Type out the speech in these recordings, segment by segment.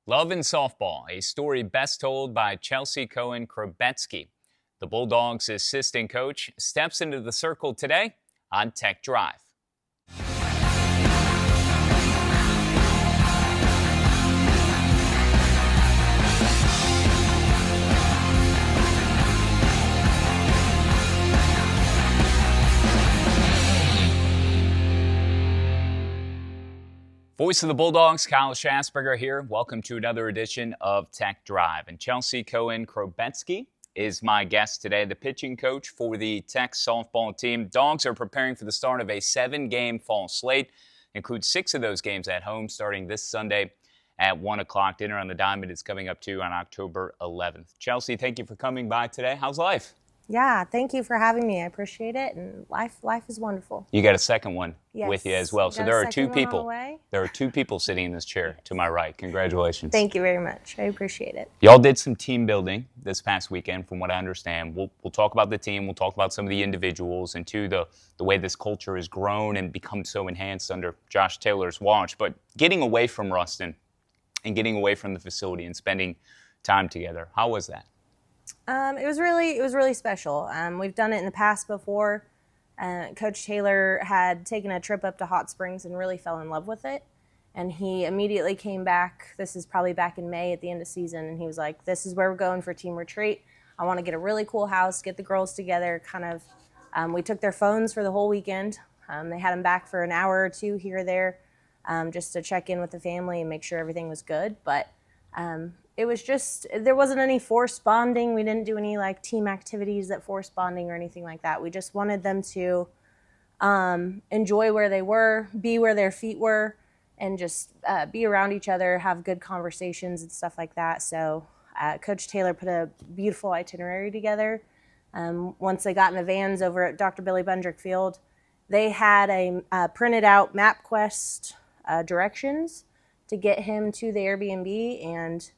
Love in Softball, a story best told by Cohen-Krobetzky. The Bulldogs' assistant coach steps into the circle today on Tech Drive. Voice of the Bulldogs, Kyle Schasberger here. Welcome to another edition of Tech Drive. And Chelsea Cohen-Krobetzky is my guest today, the pitching coach for the Tech softball team. Dogs are preparing for the start of a 7-game fall slate. Includes 6 of those games at home starting this Sunday at 1 o'clock. Dinner on the Diamond is coming up too on October 11th. Chelsea, thank you for coming by today. How's life? Yeah, thank you for having me. I appreciate it, and life is wonderful. You got a second one Yes, with you as well. So got there a are two second one on the people. way. There are 2 people sitting in this chair to my right. Congratulations. Thank you very much. I appreciate it. Y'all did some team building this past weekend, from what I understand. We'll talk about the team. We'll talk about some of the individuals and the way this culture has grown and become so enhanced under Josh Taylor's watch. But getting away from Ruston and getting away from the facility and spending time together, how was that? It was really special. We've done it in the past before. Coach Taylor had taken a trip up to Hot Springs and really fell in love with it. And he immediately came back. This is probably back in May at the end of season. And he was like, this is where we're going for team retreat. I want to get a really cool house, get the girls together. We took their phones for the whole weekend. They had them back for an hour or 2 here or there just to check in with the family and make sure everything was good. But it was just, there wasn't any forced bonding. We didn't do any team activities that forced bonding or anything like that. We just wanted them to enjoy where they were, be where their feet were, and just be around each other, have good conversations and stuff like that. So Coach Taylor put a beautiful itinerary together. Once they got in the vans over at Dr. Billy Bundrick Field, they had a printed out MapQuest directions to get him to the Airbnb and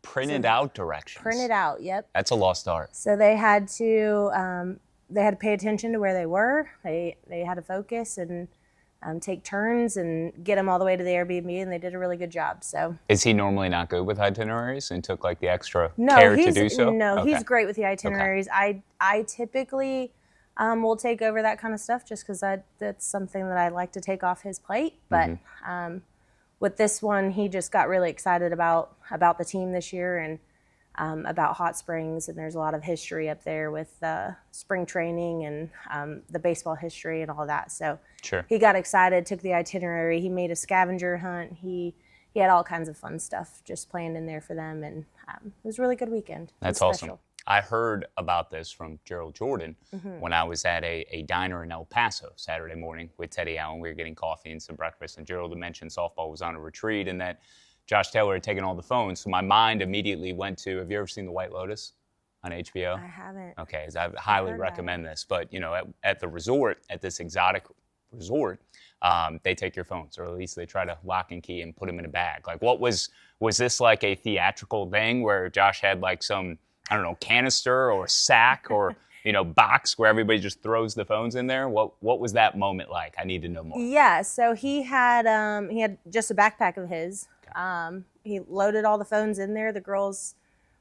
Printed out directions. Printed out, yep. That's a lost art. So they had to pay attention to where they were. They had to focus and take turns and get them all the way to the Airbnb, and they did a really good job. So Is he normally not good with itineraries and took the extra care to do so? No, Okay. he's great with the itineraries. Okay. I typically will take over that kind of stuff just because that's something that I like to take off his plate. But with this one, he just got really excited about the team this year and about Hot Springs. And there's a lot of history up there with spring training and the baseball history and all that. So Sure. He got excited, took the itinerary. He made a scavenger hunt. He had all kinds of fun stuff just planned in there for them. And it was a really good weekend. That's awesome. I heard about this from Gerald Jordan when I was at a diner in El Paso Saturday morning with Teddy Allen. We were getting coffee and some breakfast, and Gerald had mentioned softball was on a retreat and that Josh Taylor had taken all the phones. So my mind immediately went to, have you ever seen The White Lotus on HBO? I haven't. Okay, I highly recommend this. But, at the resort, at this exotic resort, they take your phones, or at least they try to lock and key and put them in a bag. Was this like a theatrical thing where Josh had some, I don't know, canister or sack or, box where everybody just throws the phones in there? What was that moment like? I need to know more. Yeah, so he had just a backpack of his. He loaded all the phones in there. The girls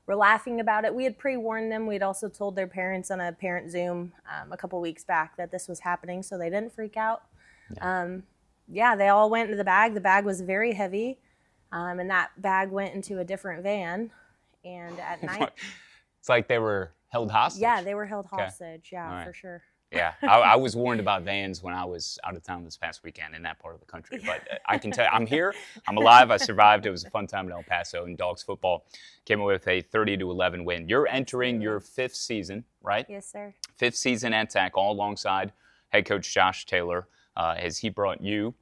were laughing about it. We had pre-warned them. We'd also told their parents on a parent Zoom a couple weeks back that this was happening, so they didn't freak out. They all went into the bag. The bag was very heavy, and that bag went into a different van. And at night... It's like they were held hostage. Yeah, they were held hostage. Okay. Yeah, Right. for sure. Yeah, I was warned about vans when I was out of town this past weekend in that part of the country. But I can tell you, I'm here. I'm alive. I survived. It was a fun time in El Paso. And Dogs football came away with a 30-11 win. You're entering your 5th season, right? Yes, sir. 5th season at Tech, all alongside head coach Josh Taylor, as he brought you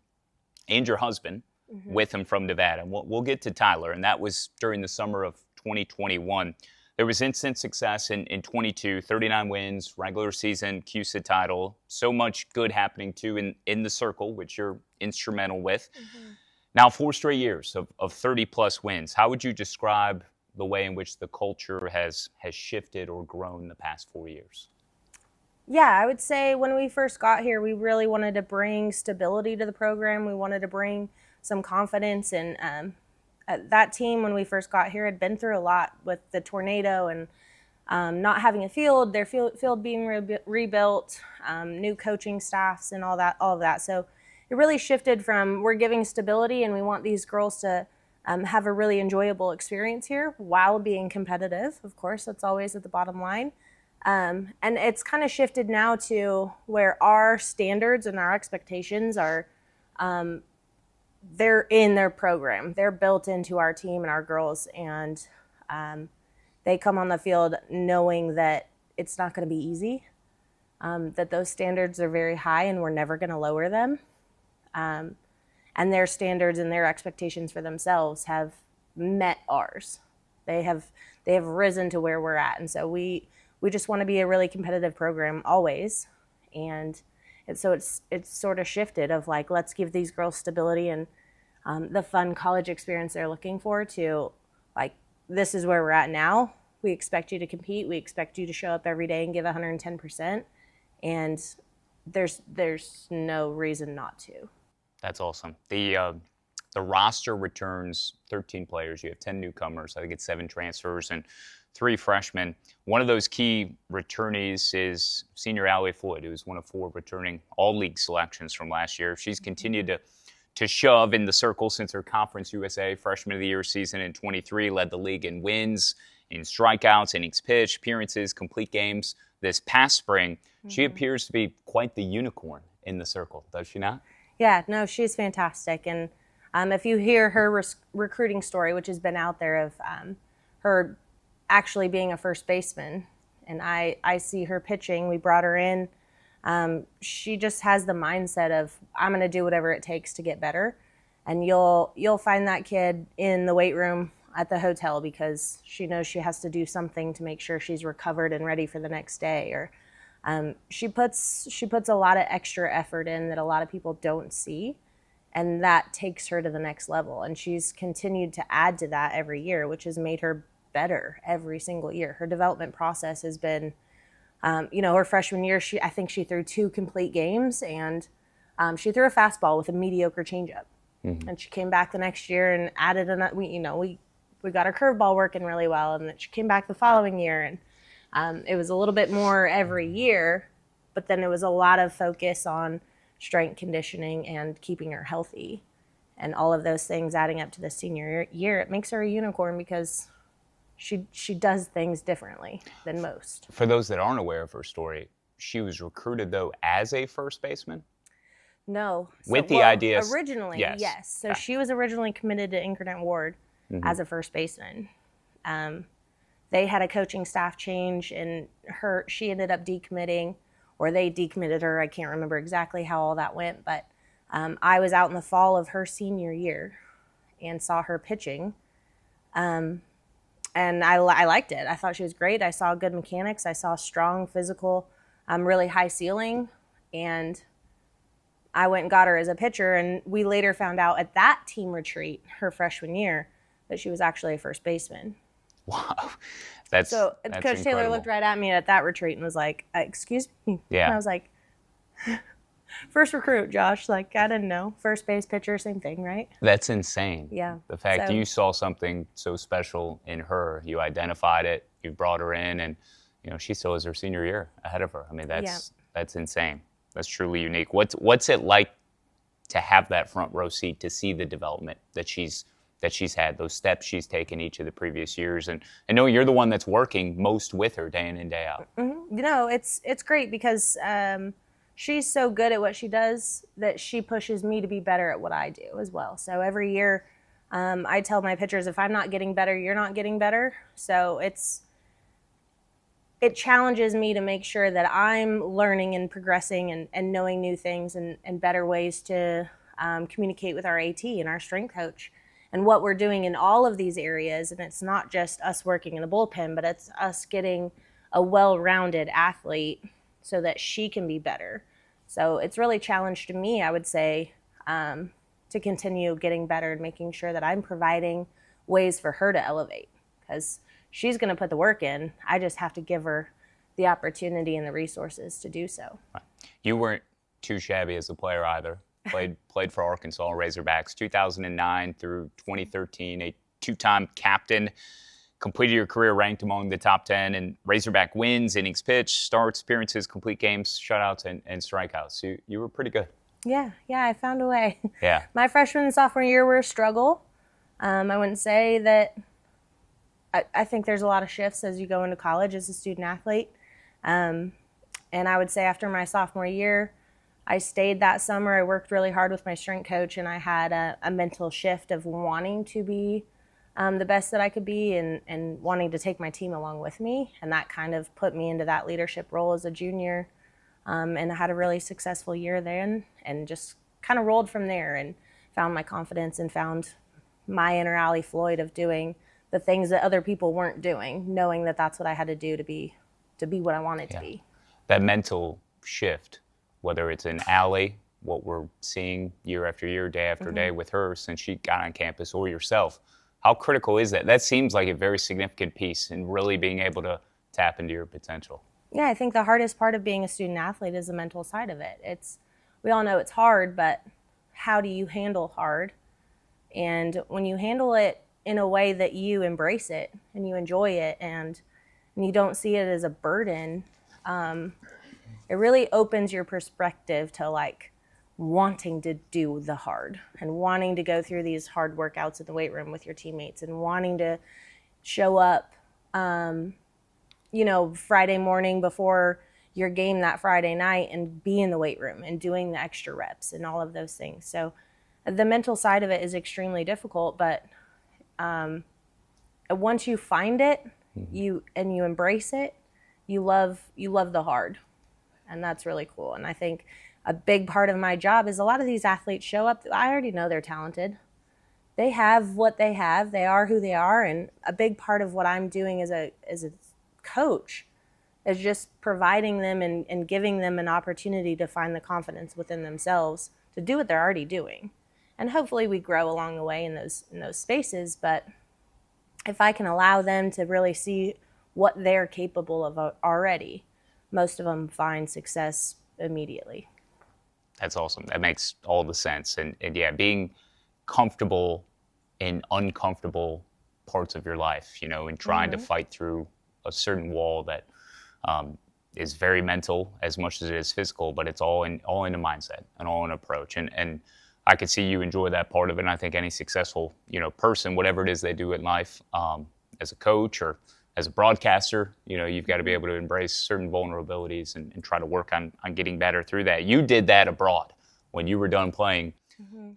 and your husband with him from Nevada. And we'll get to Tyler, and that was during the summer of 2021. There was instant success in 22, 39 wins, regular season, CUSA title. So much good happening, too, in the circle, which you're instrumental with. Now, 4 straight years of 30-plus wins. How would you describe the way in which the culture has shifted or grown the past 4 years? Yeah, I would say when we first got here, we really wanted to bring stability to the program. We wanted to bring some confidence and that team, when we first got here, had been through a lot with the tornado and not having a field, their field being rebuilt, new coaching staffs and all of that. So it really shifted from, we're giving stability and we want these girls to have a really enjoyable experience here while being competitive. Of course, that's always at the bottom line. And it's kind of shifted now to where our standards and our expectations are, they're in their program. They're built into our team and our girls, and they come on the field knowing that it's not going to be easy, that those standards are very high and we're never going to lower them. And their standards and their expectations for themselves have met ours. They have risen to where we're at. And so we just want to be a really competitive program always. And so it's sort of shifted of like, let's give these girls stability and the fun college experience they're looking for, to like, this is where we're at now. We expect you to compete. We expect you to show up every day and give 110%. And there's no reason not to. That's awesome. The roster returns 13 players. You have 10 newcomers. I think it's 7 transfers and 3 freshmen. One of those key returnees is senior Allie Floyd, who was one of 4 returning all-league selections from last year. She's continued to shove in the circle since her Conference USA Freshman of the Year season in 23, led the league in wins, in strikeouts, innings pitched, appearances, complete games. This past spring, she appears to be quite the unicorn in the circle, does she not? Yeah, no, she's fantastic. And if you hear her recruiting story, which has been out there of her actually being a first baseman, and I see her pitching, we brought her in. She just has the mindset of, I'm going to do whatever it takes to get better. And you'll find that kid in the weight room at the hotel because she knows she has to do something to make sure she's recovered and ready for the next day. Or she puts a lot of extra effort in that a lot of people don't see, and that takes her to the next level. And she's continued to add to that every year, which has made her better every single year. Her development process has been, her freshman year, I think she threw 2 complete games, and she threw a fastball with a mediocre changeup. Mm-hmm. And she came back the next year and added we got her curveball working really well, and then she came back the following year, and it was a little bit more every year, but then it was a lot of focus on strength conditioning and keeping her healthy, and all of those things adding up to the senior year. It makes her a unicorn because she does things differently than most. For those that aren't aware of her story, she was recruited, though, as a first baseman? No. With the idea... Originally, yes. So she was originally committed to Inkernet Ward as a first baseman. They had a coaching staff change, and she ended up decommitting, or they decommitted her. I can't remember exactly how all that went, but I was out in the fall of her senior year and saw her pitching. And I liked it. I thought she was great. I saw good mechanics. I saw strong, physical, really high ceiling. And I went and got her as a pitcher. And we later found out at that team retreat, her freshman year, that she was actually a first baseman. Wow. That's Coach incredible. Taylor looked right at me at that retreat and was like, excuse me? Yeah. And I was like, first recruit, Josh. Like, I didn't know. First base pitcher, same thing, right? That's insane. Yeah. The fact you saw something so special in her, you identified it, you brought her in, and she still has her senior year ahead of her. I mean, that's insane. That's truly unique. What's it like to have that front row seat, to see the development that she's had, those steps she's taken each of the previous years, and I know you're the one that's working most with her day in and day out. Mm-hmm. It's great because she's so good at what she does that she pushes me to be better at what I do as well. So every year I tell my pitchers, if I'm not getting better, you're not getting better. So it challenges me to make sure that I'm learning and progressing and knowing new things and better ways to communicate with our AT and our strength coach and what we're doing in all of these areas. And it's not just us working in the bullpen, but it's us getting a well-rounded athlete so that she can be better. So it's really challenged me, I would say, to continue getting better and making sure that I'm providing ways for her to elevate, because she's going to put the work in. I just have to give her the opportunity and the resources to do so. You weren't too shabby as a player either. played for Arkansas Razorbacks 2009 through 2013, a two-time captain. Completed your career ranked among the top 10 in Razorback wins, innings pitched, starts, appearances, complete games, shutouts, and strikeouts. You were pretty good. Yeah, I found a way. Yeah. My freshman and sophomore year were a struggle. I wouldn't say that. I think there's a lot of shifts as you go into college as a student athlete. And I would say after my sophomore year, I stayed that summer. I worked really hard with my strength coach, and I had a mental shift of wanting to be the best that I could be and wanting to take my team along with me. And that kind of put me into that leadership role as a junior. And I had a really successful year then and just kind of rolled from there and found my confidence and found my inner Allie Floyd of doing the things that other people weren't doing, knowing that that's what I had to do to be what I wanted to be. That mental shift, whether it's in Allie, what we're seeing year after year, day after day with her since she got on campus, or yourself, how critical is that? That seems like a very significant piece in really being able to tap into your potential. Yeah, I think the hardest part of being a student athlete is the mental side of it. We all know it's hard, but how do you handle hard? And when you handle it in a way that you embrace it and you enjoy it and you don't see it as a burden, it really opens your perspective to like wanting to do the hard and wanting to go through these hard workouts in the weight room with your teammates and wanting to show up, Friday morning before your game that Friday night and be in the weight room and doing the extra reps and all of those things. So the mental side of it is extremely difficult, but once you find it, you embrace it, you love the hard, and that's really cool. And I think a big part of my job is a lot of these athletes show up. I already know they're talented. They have what they have. They are who they are, and a big part of what I'm doing as a coach is just providing them and giving them an opportunity to find the confidence within themselves to do what they're already doing. And hopefully we grow along the way in those spaces, but if I can allow them to really see what they're capable of already, most of them find success immediately. That's awesome. That makes all the sense. And yeah, being comfortable in uncomfortable parts of your life, and trying to fight through a certain wall that is very mental as much as it is physical, but it's all in a mindset and all in approach. And I could see you enjoy that part of it. And I think any successful, person, whatever it is they do in life, as a coach or as a broadcaster, you've got to be able to embrace certain vulnerabilities and try to work on getting better through that. You did that abroad when you were done playing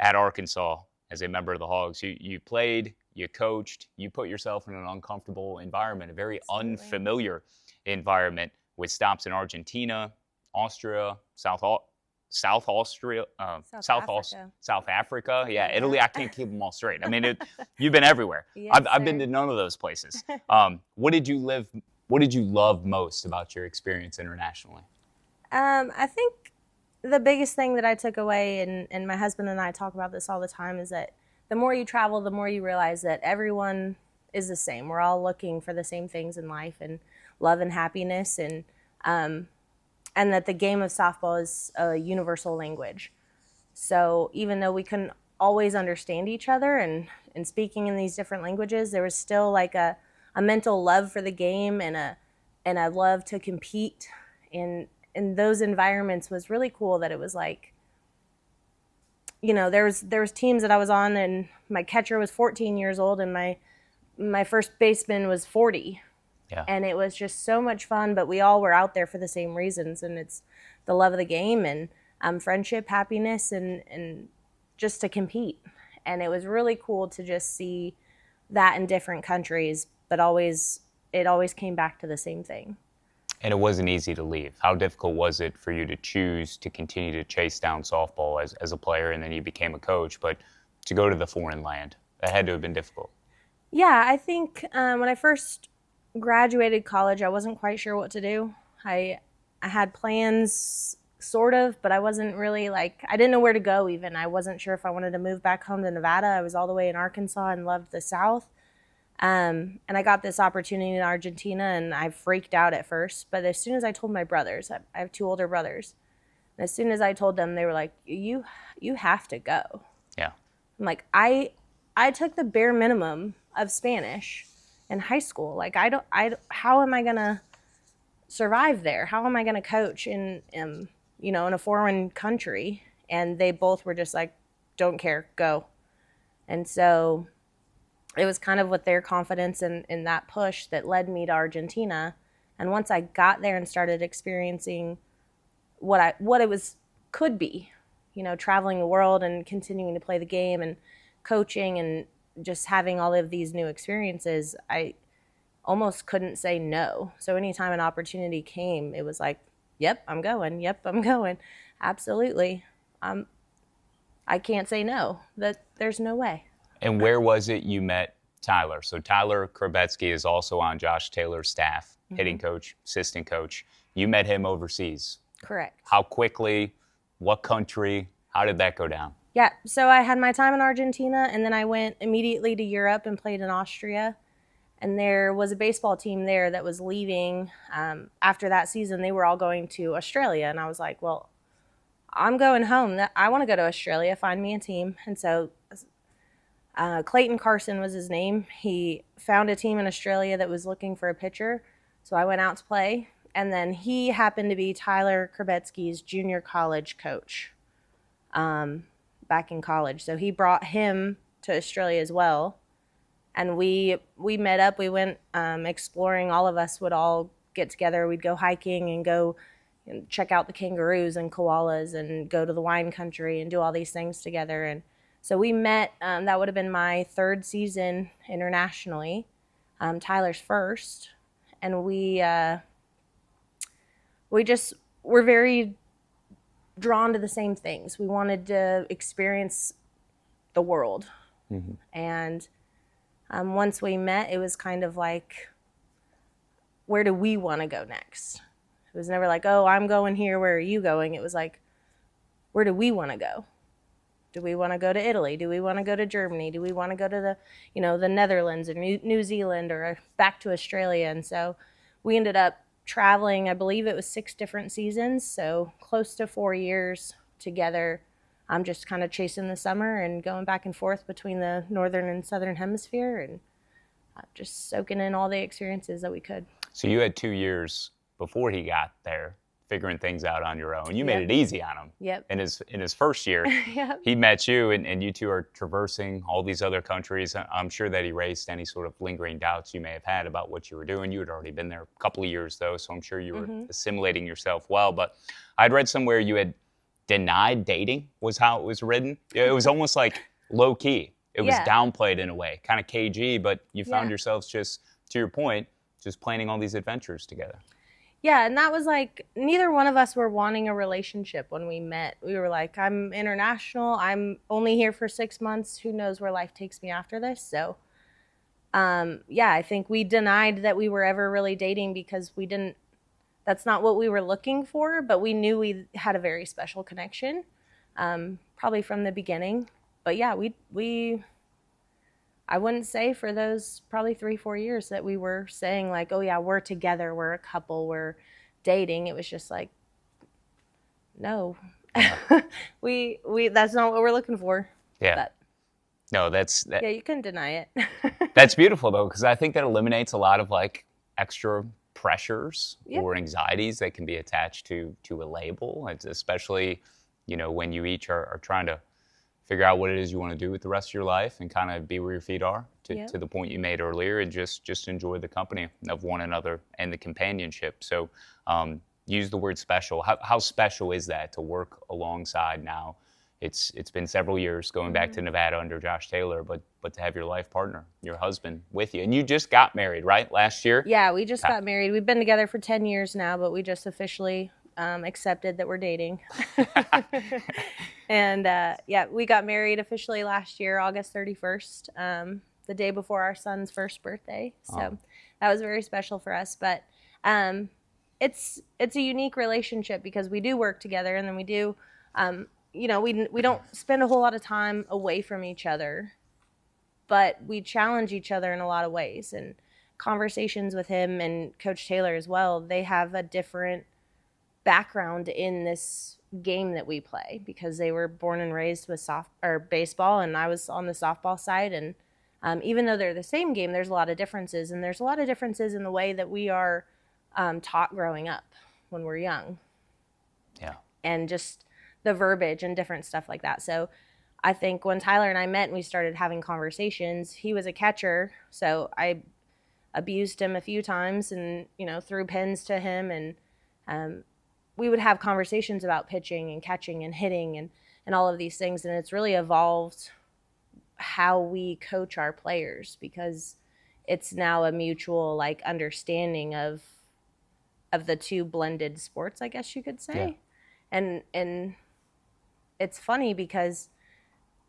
at Arkansas as a member of the Hogs. You played, you coached, you put yourself in an uncomfortable environment, a very unfamiliar environment with stops in Argentina, Austria, South Africa. Yeah, Italy. I can't keep them all straight. I mean, you've been everywhere. Yes, I've been to none of those places. What did you love most about your experience internationally? I think the biggest thing that I took away, and my husband and I talk about this all the time, is that the more you travel, the more you realize that everyone is the same. We're all looking for the same things in life, and love and happiness, and that the game of softball is a universal language. So even though we couldn't always understand each other and speaking in these different languages, there was still like a mental love for the game and a love to compete. In those environments was really cool that it was like, there was teams that I was on and my catcher was 14 years old and my first baseman was 40. Yeah. And it was just so much fun, but we all were out there for the same reasons, and it's the love of the game and friendship, happiness, and just to compete. And it was really cool to just see that in different countries, but it always came back to the same thing. And it wasn't easy to leave. How difficult was it for you to choose to continue to chase down softball as a player, and then you became a coach, but to go to the foreign land? That had to have been difficult. Yeah, I think when I first graduated college, I wasn't quite sure what to do. I had plans, sort of, but I wasn't really I didn't know where to go even. I wasn't sure if I wanted to move back home to Nevada. I was all the way in Arkansas and loved the South. And I got this opportunity in Argentina, and I freaked out at first. But as soon as I told my brothers, I have two older brothers, And as soon as I told them, they were like, you have to go. Yeah. I'm like, I took the bare minimum of Spanish in high school. Like, how am I going to survive there? How am I going to coach in a foreign country? And they both were just like, don't care, go. And so it was kind of with their confidence in that push that led me to Argentina. And once I got there and started experiencing what it could be, traveling the world and continuing to play the game and coaching and just having all of these new experiences, I almost couldn't say no. So anytime an opportunity came, it was like, yep, I'm going. Yep, I'm going. Absolutely. I can't say no. There's no way. And where was it you met Tyler? So Tyler Krobetzky is also on Josh Taylor's staff, hitting coach, assistant coach. You met him overseas. Correct. How quickly? What country? How did that go down? Yeah, so I had my time in Argentina, and then I went immediately to Europe and played in Austria. And there was a baseball team there that was leaving. After that season, they were all going to Australia. And I was like, well, I'm going home. I want to go to Australia, find me a team. And so Clayton Carson was his name. He found a team in Australia that was looking for a pitcher. So I went out to play. And then he happened to be Tyler Krobetzky's junior college coach back in college. So he brought him to Australia as well. And we met up. We went exploring. All of us would all get together. We'd go hiking and go check out the kangaroos and koalas and go to the wine country and do all these things together. And so we met. That would have been my third season internationally, Tyler's first. And we just were very drawn to the same things. We wanted to experience the world. Mm-hmm. And once we met, it was kind of like, where do we want to go next? It was never like, oh, I'm going here, where are you going? It was like, where do we want to go? Do we want to go to Italy? Do we want to go to Germany? Do we want to go to the Netherlands or New Zealand or back to Australia? And so we ended up traveling, I believe it was 6 different seasons, so close to 4 years together. I'm just kind of chasing the summer and going back and forth between the northern and southern hemisphere and just soaking in all the experiences that we could. So you had 2 years before he got there, figuring things out on your own. You made it easy on him. Yep. In his first year, yep. He met you, and you two are traversing all these other countries. I'm sure that erased any sort of lingering doubts you may have had about what you were doing. You had already been there a couple of years, though, so I'm sure you were assimilating yourself well. But I'd read somewhere you had denied dating, was how it was written. It was almost like low-key. It was downplayed in a way, kind of cagey, but you found yourselves just, to your point, just planning all these adventures together. Yeah, and that was like, neither one of us were wanting a relationship when we met. We were like, I'm international. I'm only here for 6 months. Who knows where life takes me after this? So, I think we denied that we were ever really dating because that's not what we were looking for, but we knew we had a very special connection, probably from the beginning. But yeah, I wouldn't say for those probably 3-4 years that we were saying like, oh yeah, we're together, we're a couple, we're dating. It was just like, no, we that's not what we're looking for. Yeah. But, no, yeah, you couldn't deny it. That's beautiful though, because I think that eliminates a lot of like extra pressures or anxieties that can be attached to a label. It's especially, when you each are trying to figure out what it is you want to do with the rest of your life and kind of be where your feet are to the point you made earlier, and just enjoy the company of one another and the companionship. So use the word special. How special is that to work alongside now? It's been several years going back to Nevada under Josh Taylor, but to have your life partner, your husband, with you. And you just got married, right, last year? Yeah, we just got married. We've been together for 10 years now, but we just officially accepted that we're dating. And we got married officially last year, August 31st, the day before our son's first birthday. So that was very special for us. But it's a unique relationship because we do work together, and then we do, we don't spend a whole lot of time away from each other, but we challenge each other in a lot of ways. And conversations with him and Coach Taylor as well, they have a different background in this game that we play, because they were born and raised with baseball, and I was on the softball side. And even though they're the same game, there's a lot of differences, and there's a lot of differences in the way that we are taught growing up when we're young. Yeah. And just the verbiage and different stuff like that. So I think when Tyler and I met and we started having conversations, he was a catcher, so I abused him a few times and, threw pins to him, and we would have conversations about pitching and catching and hitting and all of these things. And it's really evolved how we coach our players, because it's now a mutual understanding of the two blended sports, I guess you could say. Yeah. And it's funny because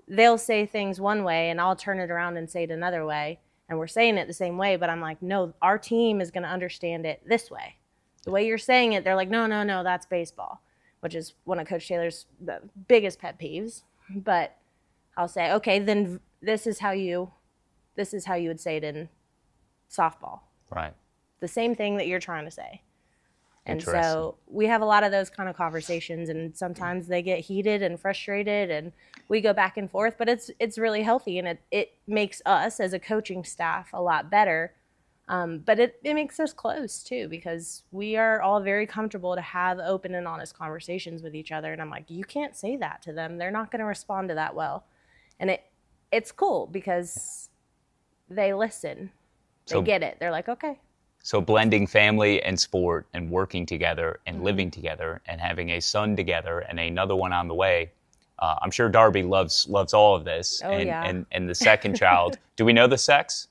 they'll say things one way and I'll turn it around and say it another way, and we're saying it the same way, but I'm like, no, our team is going to understand it this way. The way you're saying it, they're like, no, that's baseball, which is one of Coach Taylor's the biggest pet peeves. But I'll say, okay, then this is how you would say it in softball. Right. The same thing that you're trying to say. And so we have a lot of those kind of conversations, and sometimes they get heated and frustrated and we go back and forth, but it's really healthy, and it makes us as a coaching staff a lot better. But it makes us close too, because we are all very comfortable to have open and honest conversations with each other. And I'm like, you can't say that to them. They're not going to respond to that well. And it's cool because they listen. They get it. They're like, okay. So blending family and sport and working together and living together and having a son together and another one on the way. I'm sure Darby loves all of this. Oh, and the second child, do we know the sex?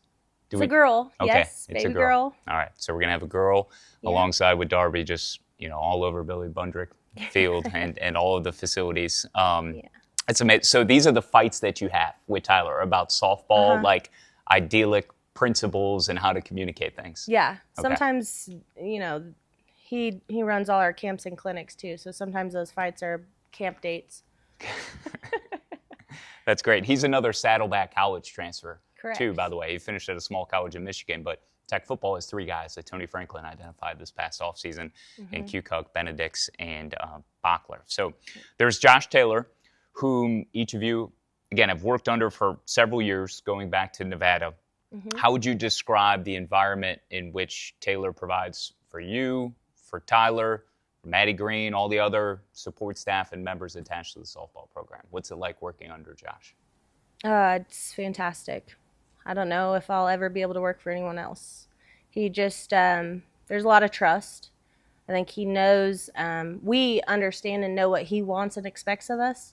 It's a girl. Okay, yes, it's baby a girl. girl. All right, so we're going to have a girl alongside with Darby, just, all over Billy Bundrick Field and all of the facilities. It's amazing. So these are the fights that you have with Tyler about softball, like idyllic principles and how to communicate things. Yeah. Okay. Sometimes, he runs all our camps and clinics too. So sometimes those fights are camp dates. That's great. He's another Saddleback College transfer. Correct. Too, by the way. He finished at a small college in Michigan, but Tech football has three guys that Tony Franklin identified this past offseason in Cucuck, Benedicts, and Bachler. So there's Josh Taylor, whom each of you, again, have worked under for several years, going back to Nevada. How would you describe the environment in which Taylor provides for you, for Tyler, for Maddie Green, all the other support staff and members attached to the softball program? What's it like working under Josh? It's fantastic. I don't know if I'll ever be able to work for anyone else. He just, there's a lot of trust. I think he knows, we understand and know what he wants and expects of us.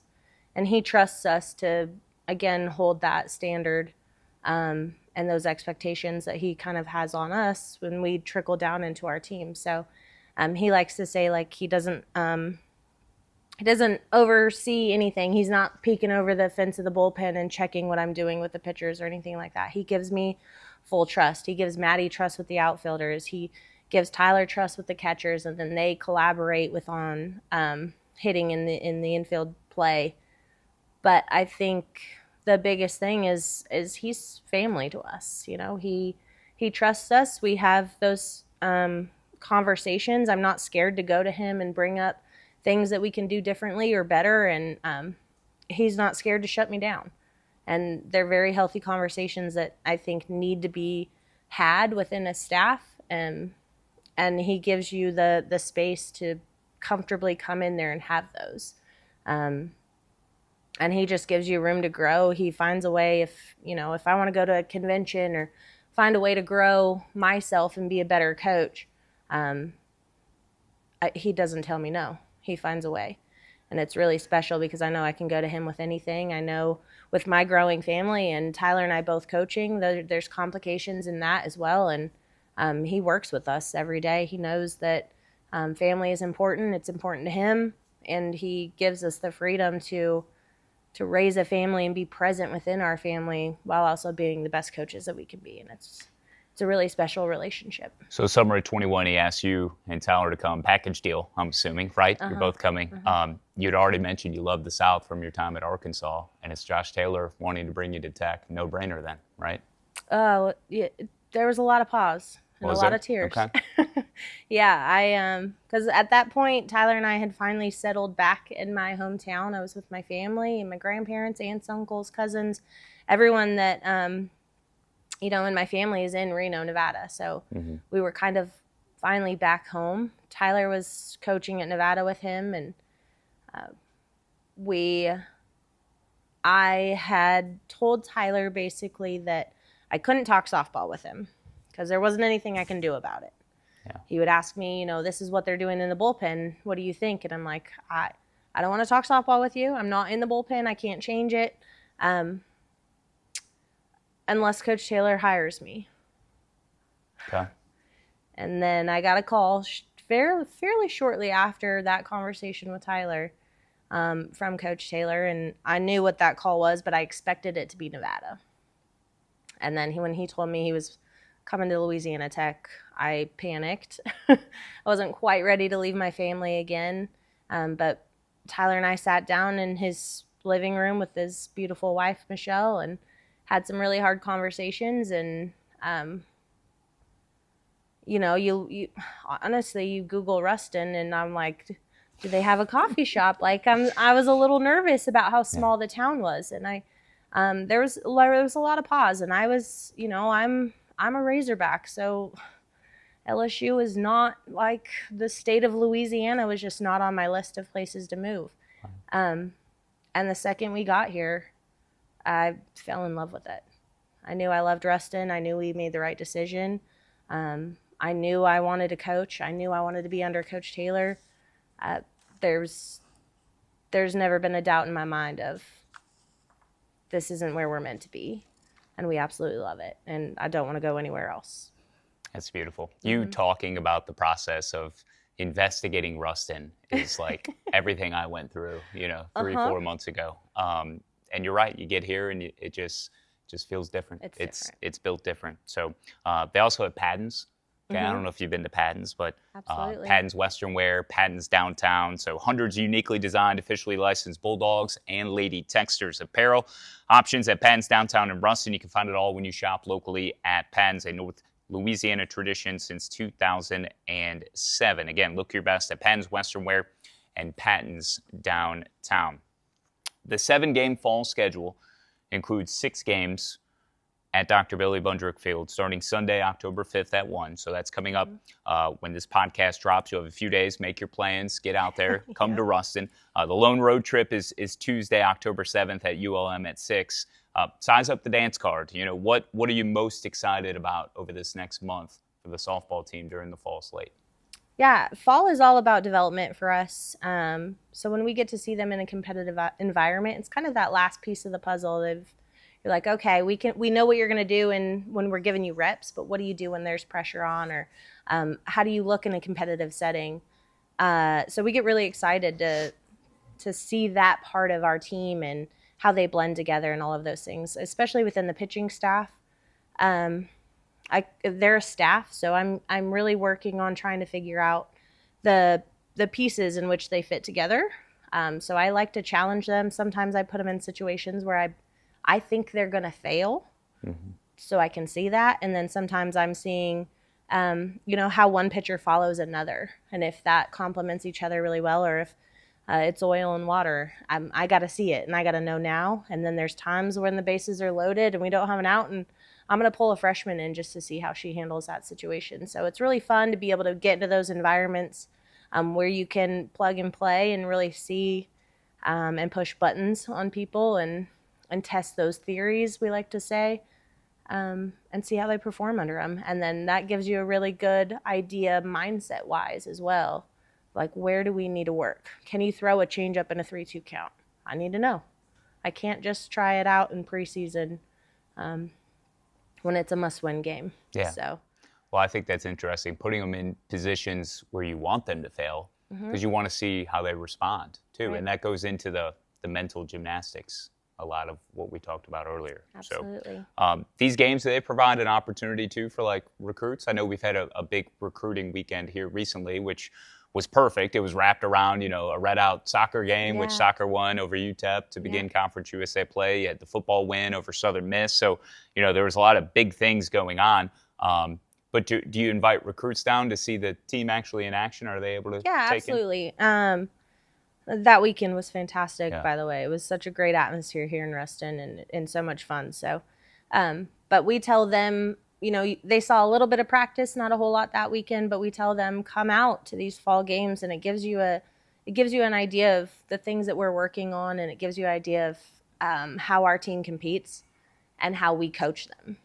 And he trusts us to, again, hold that standard and those expectations that he kind of has on us when we trickle down into our team. So he likes to say, he doesn't oversee anything. He's not peeking over the fence of the bullpen and checking what I'm doing with the pitchers or anything like that. He gives me full trust. He gives Maddie trust with the outfielders. He gives Tyler trust with the catchers, and then they collaborate on hitting in the infield play. But I think the biggest thing is he's family to us. He trusts us. We have those conversations. I'm not scared to go to him and bring up things that we can do differently or better, and he's not scared to shut me down. And they're very healthy conversations that I think need to be had within a staff, and he gives you the space to comfortably come in there and have those. And he just gives you room to grow. He finds a way, if I want to go to a convention or find a way to grow myself and be a better coach, he doesn't tell me no. He finds a way. And it's really special because I know I can go to him with anything. I know with my growing family and Tyler and I both coaching, there's complications in that as well. And he works with us every day. He knows that family is important. It's important to him. And he gives us the freedom to raise a family and be present within our family while also being the best coaches that we can be. And it's a really special relationship. So summer of 21, he asked you and Tyler to come. Package deal, I'm assuming, right? You're both coming. You'd already mentioned you loved the South from your time at Arkansas, and it's Josh Taylor wanting to bring you to Tech. No brainer then, right? Yeah, there was a lot of pause and a lot of tears. Okay. Yeah, because at that point, Tyler and I had finally settled back in my hometown. I was with my family and my grandparents, aunts, uncles, cousins, everyone that, in my family is in Reno, Nevada. So we were kind of finally back home. Tyler was coaching at Nevada with him, and I had told Tyler basically that I couldn't talk softball with him because there wasn't anything I can do about it. Yeah. He would ask me, this is what they're doing in the bullpen. What do you think? And I'm like, I don't want to talk softball with you. I'm not in the bullpen. I can't change it unless Coach Taylor hires me. Okay. And then I got a call fairly shortly after that conversation with Tyler from Coach Taylor. And I knew what that call was, but I expected it to be Nevada. And then when he told me he was coming to Louisiana Tech, I panicked. I wasn't quite ready to leave my family again. But Tyler and I sat down in his living room with his beautiful wife, Michelle, and had some really hard conversations. And, you honestly, you Google Ruston, and I'm like, do they have a coffee shop? Like, I was a little nervous about how small the town was. And there was a lot of pause. And I was, I'm a Razorback, so LSU is not like the state of Louisiana was just not on my list of places to move. And the second we got here, I fell in love with it. I knew I loved Ruston. I knew we made the right decision. I knew I wanted to coach. I knew I wanted to be under Coach Taylor. There's never been a doubt in my mind of this isn't where we're meant to be. And we absolutely love it. And I don't want to go anywhere else. That's beautiful. You talking about the process of investigating Ruston is like everything I went through, 3-4 months ago. And you're right. You get here and it just feels different. It's different. It's built different. So they also have Patton's. Okay, I don't know if you've been to Patton's, but Patton's Western Wear, Patton's Downtown. So hundreds of uniquely designed, officially licensed Bulldogs and Lady Texters apparel. Options at Patton's Downtown in Ruston. You can find it all when you shop locally at Patton's, a North Louisiana tradition since 2007. Again, look your best at Patton's Western Wear and Patton's Downtown. The 7-game fall schedule includes 6 games at Dr. Billy Bundrick Field, starting Sunday, October 5th at 1. So that's coming up when this podcast drops. You'll have a few days, make your plans, get out there, come to Ruston. The lone road trip is Tuesday, October 7th at ULM at 6. Size up the dance card. What are you most excited about over this next month for the softball team during the fall slate? Yeah, fall is all about development for us. So when we get to see them in a competitive environment, it's kind of that last piece of the puzzle. You're like, okay, we know what you're going to do when we're giving you reps, but what do you do when there's pressure on, or how do you look in a competitive setting? So we get really excited to see that part of our team and how they blend together and all of those things, especially within the pitching staff. They're a staff, so I'm really working on trying to figure out the pieces in which they fit together. So I like to challenge them. Sometimes I put them in situations where I think they're going to fail, so I can see that. And then sometimes I'm seeing, how one pitcher follows another, and if that complements each other really well, or if it's oil and water, I got to see it, and I got to know now. And then there's times when the bases are loaded and we don't have an out, and I'm going to pull a freshman in just to see how she handles that situation. So it's really fun to be able to get into those environments where you can plug and play and really see and push buttons on people and test those theories, we like to say, and see how they perform under them. And then that gives you a really good idea mindset-wise as well. Like, where do we need to work? Can you throw a changeup in a 3-2 count? I need to know. I can't just try it out in preseason when it's a must-win game. Yeah. So, well, I think that's interesting, putting them in positions where you want them to fail, because you want to see how they respond, too. Right. And that goes into the mental gymnastics, a lot of what we talked about earlier. Absolutely. So these games, they provide an opportunity, too, for, like, recruits. I know we've had a big recruiting weekend here recently, which was perfect. It was wrapped around, a red-out soccer game, which soccer won over UTEP to begin Conference USA play. You had the football win over Southern Miss. So, there was a lot of big things going on. But do you invite recruits down to see the team actually in action? Are they able to Yeah, take absolutely. That weekend was fantastic, Yeah. by the way. It was such a great atmosphere here in Ruston and so much fun. So, but we tell them, they saw a little bit of practice, not a whole lot that weekend, but we tell them come out to these fall games, and it gives you an idea of the things that we're working on, and it gives you an idea of how our team competes and how we coach them.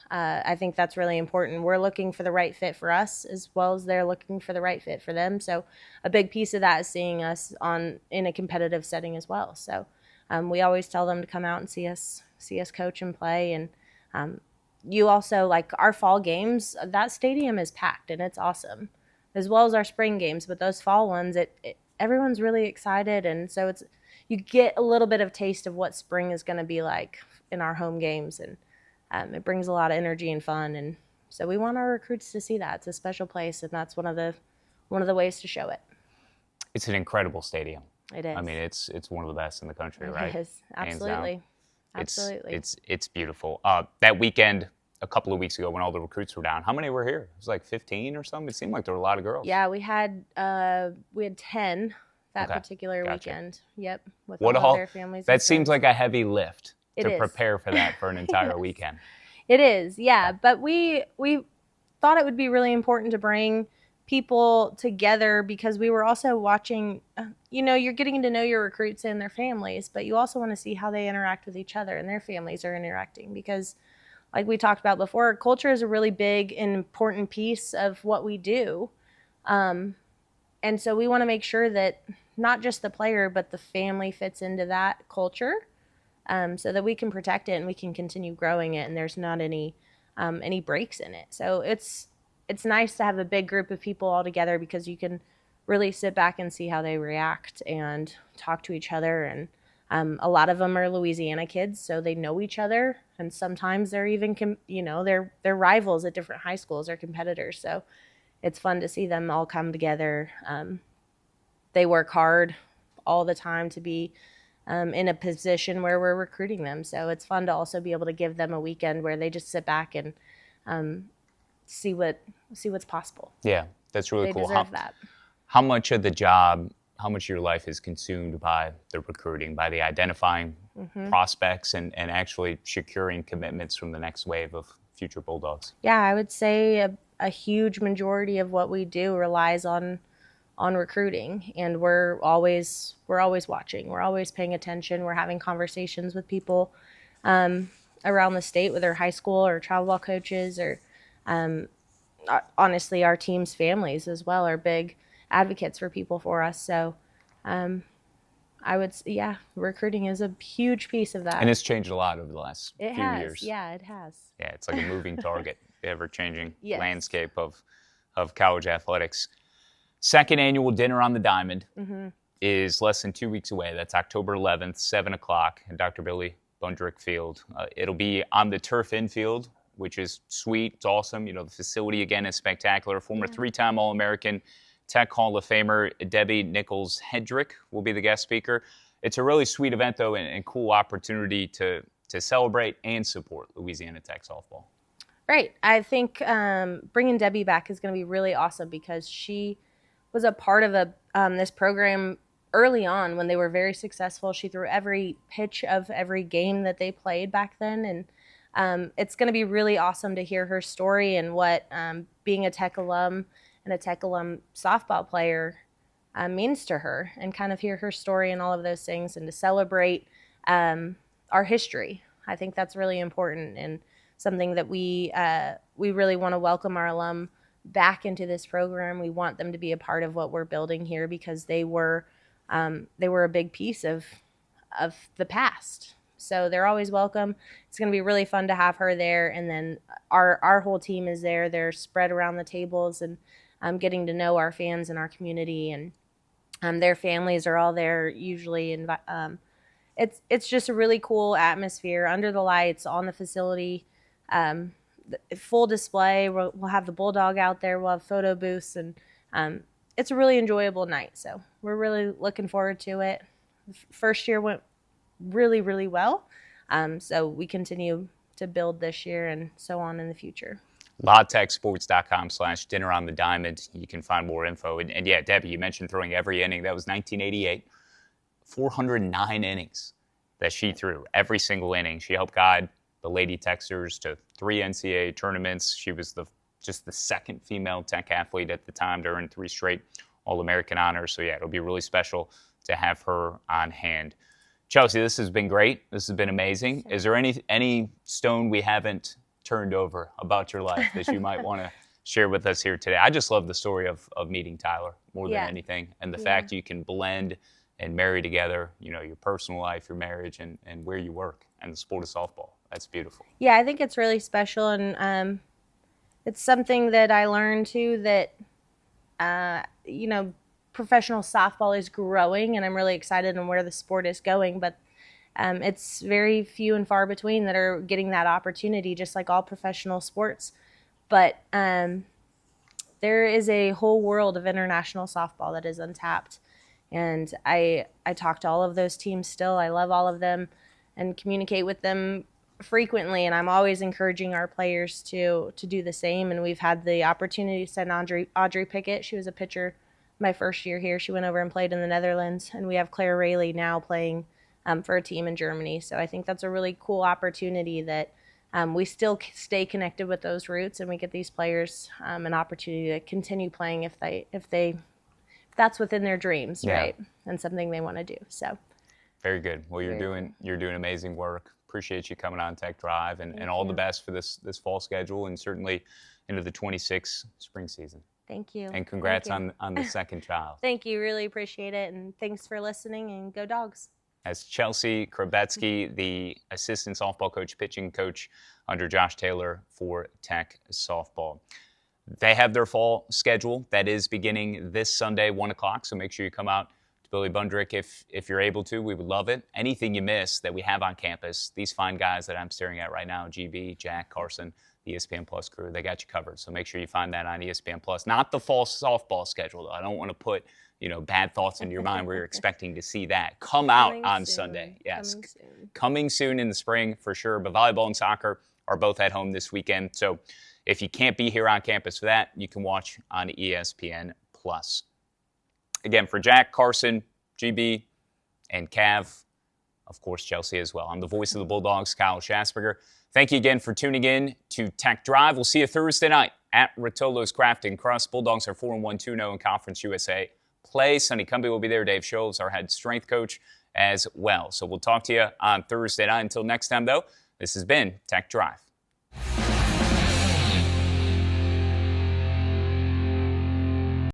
I think that's really important. We're looking for the right fit for us as well as they're looking for the right fit for them. So a big piece of that is seeing us in a competitive setting as well. So we always tell them to come out and see us coach and play. And you also, like our fall games, that stadium is packed and it's awesome, as well as our spring games. But those fall ones, everyone's really excited, and so you get a little bit of taste of what spring is going to be like in our home games, and it brings a lot of energy and fun, and so we want our recruits to see that. It's a special place, and that's one of the ways to show it. It's an incredible stadium. It is. I mean, it's one of the best in the country, right? It is. Absolutely. Absolutely. It's beautiful. That weekend, a couple of weeks ago, when all the recruits were down, how many were here? It was like 15 or something. It seemed like there were a lot of girls. Yeah, we had 10 that particular weekend. Yep. With all of their families. That seems like a heavy lift to is. prepare for that for an entire weekend. It is, yeah. But we thought it would be really important to bring people together because we were also watching, you're getting to know your recruits and their families, but you also want to see how they interact with each other and their families are interacting because, like we talked about before, culture is a really big and important piece of what we do. And so we want to make sure that not just the player, but the family fits into that culture. So that we can protect it and we can continue growing it, and there's not any breaks in it. So it's nice to have a big group of people all together because you can really sit back and see how they react and talk to each other. And a lot of them are Louisiana kids, so they know each other, and sometimes they're even they're rivals at different high schools or competitors. So it's fun to see them all come together. They work hard all the time to be in a position where we're recruiting them. So it's fun to also be able to give them a weekend where they just sit back and see what's possible. Yeah, that's really cool. They deserve that. How much of the job, how much of your life is consumed by the recruiting, by the identifying prospects and actually securing commitments from the next wave of future Bulldogs? Yeah, I would say a huge majority of what we do relies on recruiting, and we're always watching. We're always paying attention. We're having conversations with people around the state, whether high school or travel ball coaches, or honestly, our team's families as well are big advocates for us. So I would say, yeah, recruiting is a huge piece of that. And it's changed a lot over the last few years. Yeah, it has. Yeah, it's like a moving target, the ever-changing landscape of college athletics. Second annual Dinner on the Diamond is less than 2 weeks away. That's October 11th, 7 o'clock at Dr. Billy Bundrick Field. It'll be on the turf infield, which is sweet. It's awesome. The facility, again, is spectacular. Former three-time All-American Tech Hall of Famer Debbie Nichols-Hedrick will be the guest speaker. It's a really sweet event, though, and cool opportunity to celebrate and support Louisiana Tech softball. Right. I think bringing Debbie back is going to be really awesome because she was a part of this program early on when they were very successful. She threw every pitch of every game that they played back then, and it's going to be really awesome to hear her story and what being a Tech alum and a Tech alum softball player means to her, and kind of hear her story and all of those things, and to celebrate our history. I think that's really important and something that we really want to welcome our alum back into this program. We want them to be a part of what we're building here because they were a big piece of the past. So they're always welcome. It's going to be really fun to have her there, and then our whole team is there. They're spread around the tables and getting to know our fans and our community, and their families are all there usually. And it's just a really cool atmosphere under the lights on the facility. Full display. We'll have the Bulldog out there. We'll have photo booths, and it's a really enjoyable night. So we're really looking forward to it. First year went really, really well. So we continue to build this year and so on in the future. LawTechSports.com/dinner on the diamond. You can find more info. And yeah, Debbie, you mentioned throwing every inning. That was 1988. 409 innings that she threw. Every single inning. She helped guide the Lady Texers to 3 NCAA tournaments. She was just the second female Tech athlete at the time to earn 3 straight All-American honors. So yeah, it'll be really special to have her on hand. Chelsea, this has been great. This has been amazing. Is there any stone we haven't turned over about your life that you might want to share with us here today? I just love the story of meeting Tyler more than anything, and the fact you can blend and marry together, your personal life, your marriage, and where you work, and the sport of softball. That's beautiful. Yeah, I think it's really special, and it's something that I learned too, that professional softball is growing, and I'm really excited on where the sport is going, but it's very few and far between that are getting that opportunity, just like all professional sports. But there is a whole world of international softball that is untapped. And I talk to all of those teams still. I love all of them and communicate with them frequently. And I'm always encouraging our players to do the same. And we've had the opportunity to send Audrey Pickett. She was a pitcher my first year here. She went over and played in the Netherlands. And we have Claire Rayleigh now playing for a team in Germany. So I think that's a really cool opportunity that we still stay connected with those roots, and we get these players an opportunity to continue playing if that's within their dreams, right? And something they want to do. So very good. Well, you're doing amazing work. Appreciate you coming on Tech Drive, and all the best for this fall schedule, and certainly into the 26 spring season. Thank you. And congrats on the second child. Thank you. Really appreciate it, and thanks for listening, and go Dogs. As Cohen-Krobetzky, the assistant softball coach, pitching coach under Josh Taylor for Tech softball. They have their fall schedule that is beginning this Sunday, 1 o'clock. So make sure you come out to Billy Bundrick if you're able to. We would love it. Anything you miss that we have on campus, these fine guys that I'm staring at right now, GB, Jack, Carson, the ESPN Plus crew, they got you covered. So make sure you find that on ESPN Plus. Not the fall softball schedule, though. I don't want to put bad thoughts into your mind where you're expecting to see that. Come out on Sunday. Yes. Coming soon in the spring for sure. But volleyball and soccer are both at home this weekend. So if you can't be here on campus for that, you can watch on ESPN Plus. Again, for Jack, Carson, GB, and Cav, of course, Chelsea as well. I'm the voice of the Bulldogs, Kyle Schasberger. Thank you again for tuning in to Tech Drive. We'll see you Thursday night at Rotolo's Craft and Crust. Bulldogs are 4-1, 2-0 in Conference USA play. Sonny Cumbie will be there. Dave Scholes, our head strength coach, as well. So we'll talk to you on Thursday night. Until next time, though, this has been Tech Drive.